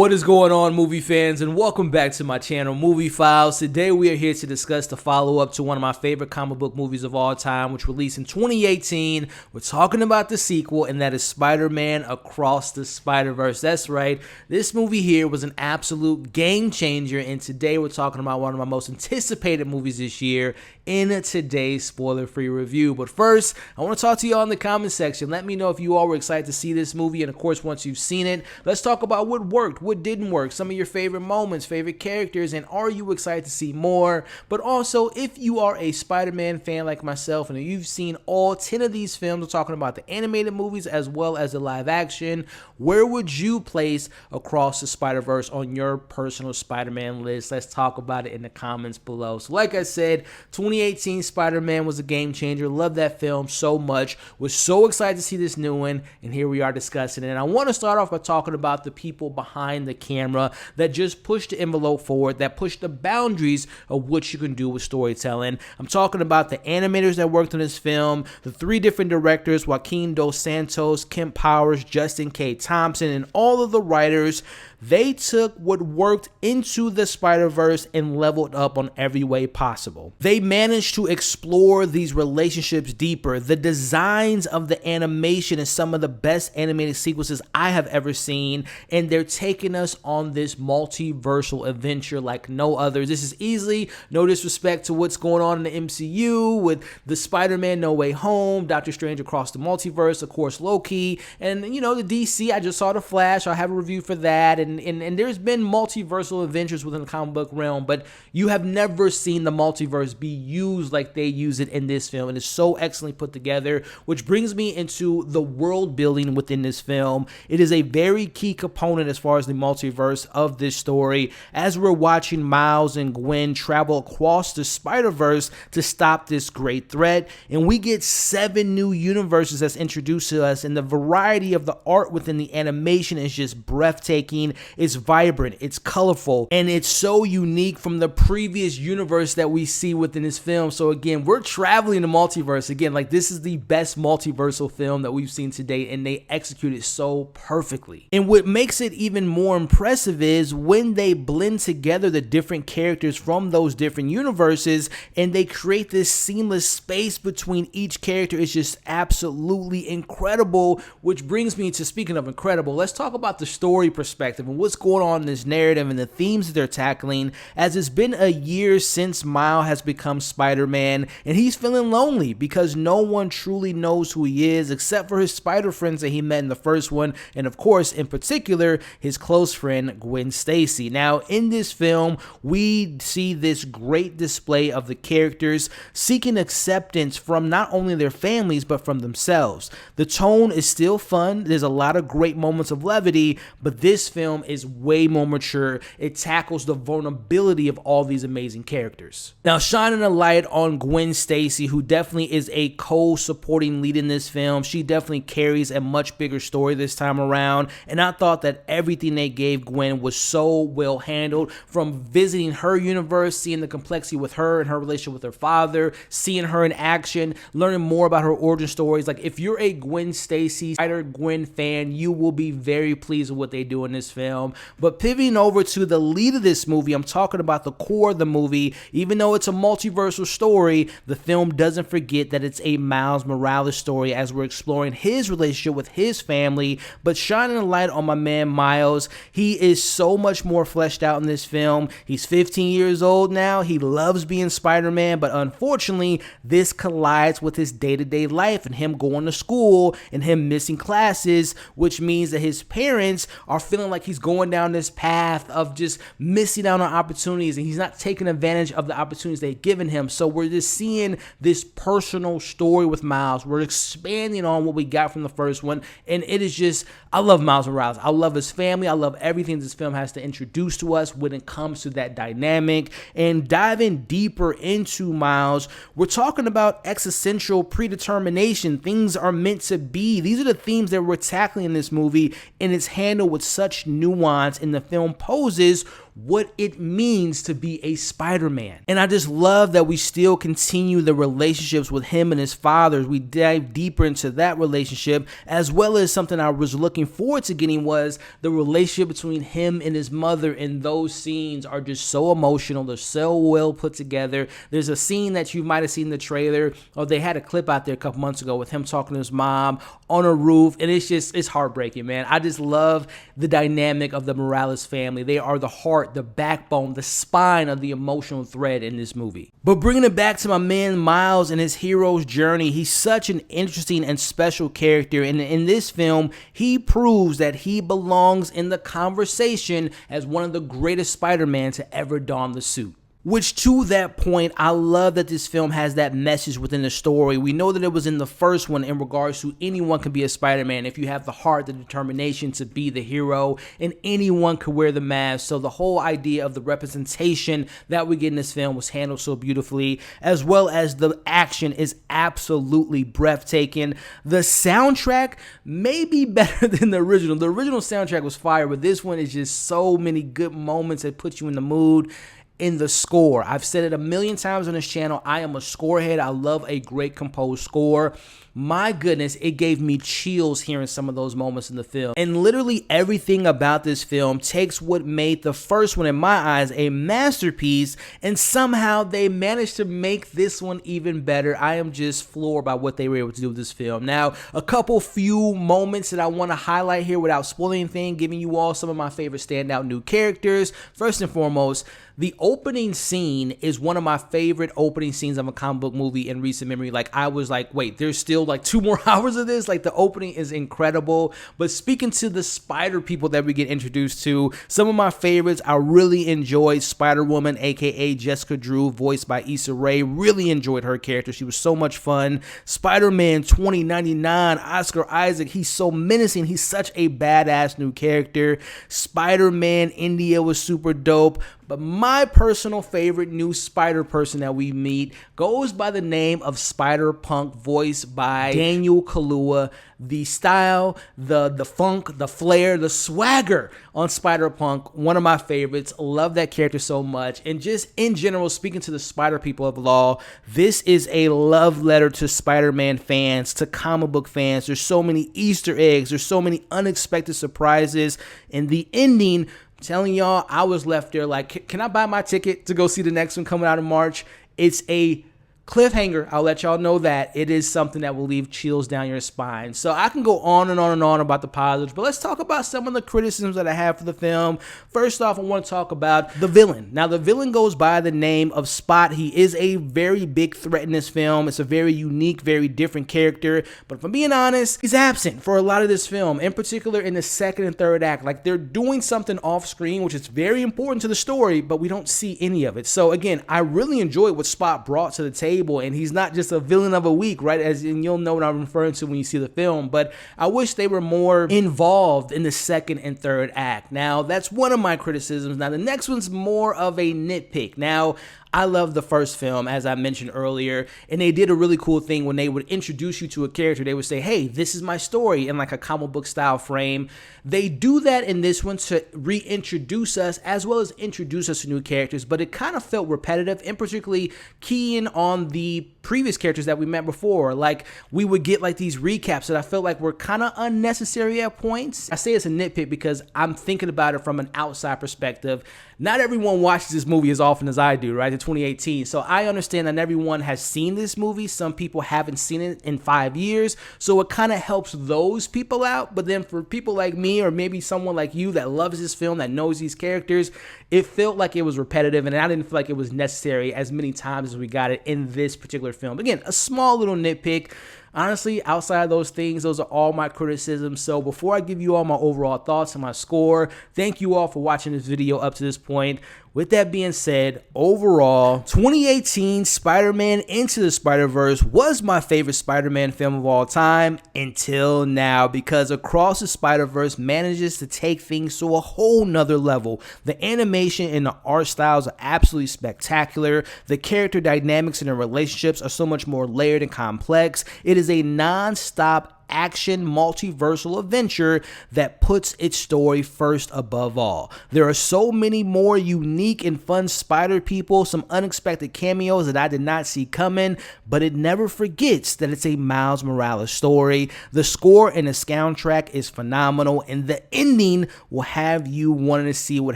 What is going on, movie fans, and welcome back to my channel, MovieFiles. Today we are here to discuss the follow-up to one of my favorite comic book movies of all time, which released in 2018. We're talking about the sequel, and that is Spider-Man Across the Spider-Verse. That's right, this movie here was an absolute game changer, and today we're talking about one of my most anticipated movies this year in today's spoiler-free review. But first, I want to talk to y'all in the comment section. Let me know if you all were excited to see this movie, and of course, once you've seen it, let's talk about what worked, what didn't work, some of your favorite moments, favorite characters, and are you excited to see more? But also, if you are a Spider-Man fan like myself and you've seen all 10 of these films, we're talking about the animated movies as well as the live action, where would you place Across the Spider-Verse on your personal Spider-Man list? Let's talk about it in the comments below. So like I said, 2018 Spider-Man was a game changer. Love that film so much. Was so excited to see this new one, and here we are discussing it. And I want to start off by talking about the people behind the camera that just push the envelope forward, that push the boundaries of what you can do with storytelling. I'm talking about the animators that worked on this film, the 3 different directors, Joaquim Dos Santos, Kemp Powers, Justin K. Thompson, and all of the writers. They took what worked into the Spider-Verse and leveled up on every way possible. They managed to explore these relationships deeper. The designs of the animation is some of the best animated sequences I have ever seen, and they're taking us on this multiversal adventure like no others. This is easily, no disrespect to what's going on in the MCU with the Spider-Man No Way Home, Doctor Strange Across the Multiverse, of course Loki, and you know, the DC, I just saw The Flash, I'll have a review for that, and there's been multiversal adventures within the comic book realm, but you have never seen the multiverse be used like they use it in this film, and it's so excellently put together, which brings me into the world building within this film. It is a very key component as far as the multiverse of this story, as we're watching Miles and Gwen travel across the Spider-Verse to stop this great threat, and we get 7 new universes that's introduced to us, and the variety of the art within the animation is just breathtaking. It's vibrant, it's colorful, and it's so unique from the previous universe that we see within this film. So again, we're traveling the multiverse again. Like, this is the best multiversal film that we've seen to date, and they execute it so perfectly. And what makes it even more impressive is when they blend together the different characters from those different universes, and they create this seamless space between each character. It's just absolutely incredible, which brings me to, speaking of incredible, let's talk about the story perspective and what's going on in this narrative and the themes that they're tackling, as it's been a year since Miles has become Spider-Man, and he's feeling lonely because no one truly knows who he is except for his spider friends that he met in the first one, and of course, in particular, his close friend Gwen Stacy. Now, in this film, we see this great display of the characters seeking acceptance from not only their families, but from themselves. The tone is still fun. There's a lot of great moments of levity, but this film is way more mature. It tackles the vulnerability of all these amazing characters. Now, shining a light on Gwen Stacy, who definitely is a co-supporting lead in this film. She definitely carries a much bigger story this time around, and I thought that everything they gave Gwen was so well handled, from visiting her universe, seeing the complexity with her and her relationship with her father, seeing her in action, learning more about her origin stories. Like, if you're a Gwen Stacy, Spider-Gwen fan, you will be very pleased with what they do in this film. But pivoting over to the lead of this movie, I'm talking about the core of the movie. Even though it's a multiversal story, the film doesn't forget that it's a Miles Morales story, as we're exploring his relationship with his family, but shining a light on my man Miles. He is so much more fleshed out in this film. He's 15 years old now. He loves being Spider-Man, but unfortunately, this collides with his day-to-day life and him going to school and him missing classes, which means that his parents are feeling like he's going down this path of just missing out on opportunities, and he's not taking advantage of the opportunities they've given him. So we're just seeing this personal story with Miles. We're expanding on what we got from the first one, and it is just, I love Miles Morales. I love his family. I love everything this film has to introduce to us when it comes to that dynamic. And diving deeper into Miles, we're talking about existential predetermination. Things are meant to be. These are the themes that we're tackling in this movie, and it's handled with such nuance, and the film poses what it means to be a Spider-Man. And I just love that we still continue the relationships with him and his father. We dive deeper into that relationship, as well as something I was looking forward to getting was the relationship between him and his mother. And those scenes are just so emotional. They're so well put together. There's a scene that you might have seen in the trailer, or they had a clip out there a couple months ago with him talking to his mom on a roof, and it's heartbreaking, man. I just love the dynamic of the Morales family. They are the heart, the backbone, the spine of the emotional thread in this movie. But bringing it back to my man Miles and his hero's journey, he's such an interesting and special character, and in this film, he proves that he belongs in the conversation as one of the greatest Spider-Man to ever don the suit. Which, to that point, I love that this film has that message within the story. We know that it was in the first one in regards to anyone can be a Spider-Man if you have the heart, the determination to be the hero, and anyone could wear the mask. So the whole idea of the representation that we get in this film was handled so beautifully, as well as the action is absolutely breathtaking. The soundtrack may be better than the original. The original soundtrack was fire, but this one is just so many good moments that put you in the mood. In the score, I've said it a million times on this channel, I am a scorehead. I love a great composed score. My goodness, it gave me chills hearing some of those moments in the film. And literally everything about this film takes what made the first one, in my eyes, a masterpiece, and somehow they managed to make this one even better. I am just floored by what they were able to do with this film. Now, a couple few moments that I want to highlight here without spoiling anything, giving you all some of my favorite standout new characters. First and foremost, the opening scene is one of my favorite opening scenes of a comic book movie in recent memory. Like, I was like, wait, there's still like 2 more hours of this? Like, the opening is incredible. But speaking to the spider people that we get introduced to, some of my favorites, I really enjoyed Spider-Woman, aka Jessica Drew, voiced by Issa Rae. Really enjoyed her character. She was so much fun. Spider-Man 2099, Oscar Isaac, he's so menacing. He's such a badass new character. Spider-Man India was super dope. But my personal favorite new Spider person that we meet goes by the name of Spider-Punk, voiced by Daniel Kaluuya. The style, the funk, the flair, the swagger on Spider-Punk, one of my favorites. Love that character so much. And just in general, speaking to the Spider people of law, this is a love letter to Spider-Man fans, to comic book fans. There's so many Easter eggs. There's so many unexpected surprises. And the ending, telling y'all, I was left there like, can I buy my ticket to go see the next one coming out in March? It's a cliffhanger. I'll let y'all know that. It is something that will leave chills down your spine. So I can go on and on and on about the positives, but let's talk about some of the criticisms that I have for the film. First off, I want to talk about the villain. Now, the villain goes by the name of Spot. He is a very big threat in this film. It's a very unique, very different character, but if I'm being honest, he's absent for a lot of this film, in particular in the second and third act. Like, they're doing something off screen, which is very important to the story, but we don't see any of it. So again, I really enjoyed what Spot brought to the table, and he's not just a villain of a week, right? As in, you'll know what I'm referring to when you see the film, but I wish they were more involved in the second and third act. Now, that's one of my criticisms. Now, the next one's more of a nitpick. Now, I love the first film, as I mentioned earlier, and they did a really cool thing when they would introduce you to a character. They would say, hey, this is my story, in like a comic book style frame. They do that in this one to reintroduce us, as well as introduce us to new characters, but it kind of felt repetitive, and particularly keying on the previous characters that we met before. Like, we would get like these recaps that I felt like were kind of unnecessary at points. I say it's a nitpick because I'm thinking about it from an outside perspective. Not everyone watches this movie as often as I do, right? 2018. So I understand that everyone has seen this movie. Some people haven't seen it in 5 years. So it kind of helps those people out. But then for people like me, or maybe someone like you that loves this film, that knows these characters, it felt like it was repetitive, and I didn't feel like it was necessary as many times as we got it in this particular film. Again, a small little nitpick. Honestly, outside of those things, those are all my criticisms. So before I give you all my overall thoughts and my score, thank you all for watching this video up to this point. With that being said, overall, 2018 Spider-Man Into the Spider-Verse was my favorite Spider-Man film of all time until now, because Across the Spider-Verse manages to take things to a whole nother level. The animation and the art styles are absolutely spectacular. The character dynamics and the relationships are so much more layered and complex. It is a non-stop action multiversal adventure that puts its story first above all. There are so many more unique and fun spider people, some unexpected cameos that I did not see coming, but it never forgets that it's a Miles Morales story. The score and the soundtrack is phenomenal, and the ending will have you wanting to see what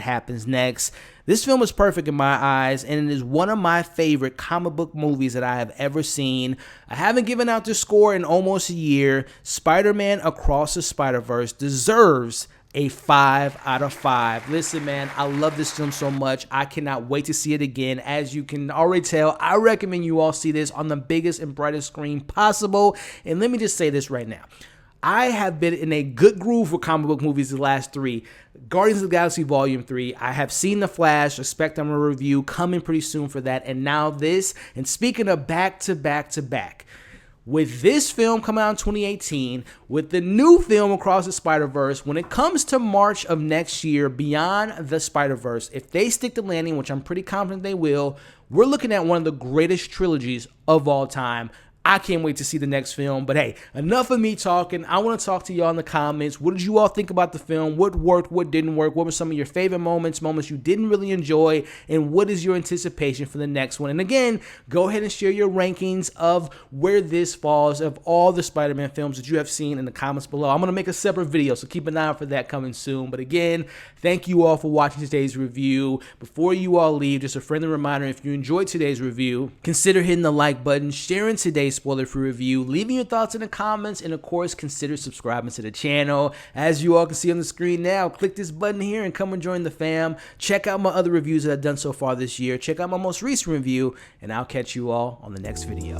happens next. This film is perfect in my eyes, and it is one of my favorite comic book movies that I have ever seen. I haven't given out this score in almost a year. Spider-Man Across the Spider-Verse deserves a 5 out of 5. Listen, man, I love this film so much. I cannot wait to see it again. As you can already tell, I recommend you all see this on the biggest and brightest screen possible. And let me just say this right now. I have been in a good groove with comic book movies the last 3. Guardians of the Galaxy Volume 3. I have seen The Flash. Expect I'm a review coming pretty soon for that. And now this. And speaking of back to back. With this film coming out in 2018, with the new film Across the Spider-Verse, when it comes to March of next year, Beyond the Spider-Verse, if they stick the landing, which I'm pretty confident they will, we're looking at one of the greatest trilogies of all time. I can't wait to see the next film. But hey, enough of me talking. I want to talk to y'all in the comments. What did you all think about the film? What worked? What didn't work? What were some of your favorite moments you didn't really enjoy? And what is your anticipation for the next one? And again, go ahead and share your rankings of where this falls of all the Spider-Man films that you have seen in the comments below. I'm going to make a separate video, so keep an eye out for that coming soon. But again, thank you all for watching today's review. Before you all leave, just a friendly reminder, if you enjoyed today's review, consider hitting the like button, sharing today's spoiler-free review, leaving your thoughts in the comments, and of course, consider subscribing to the channel. As you all can see on the screen now, click this button here and come and join the fam. Check out my other reviews that I've done so far this year. Check out my most recent review, and I'll catch you all on the next video.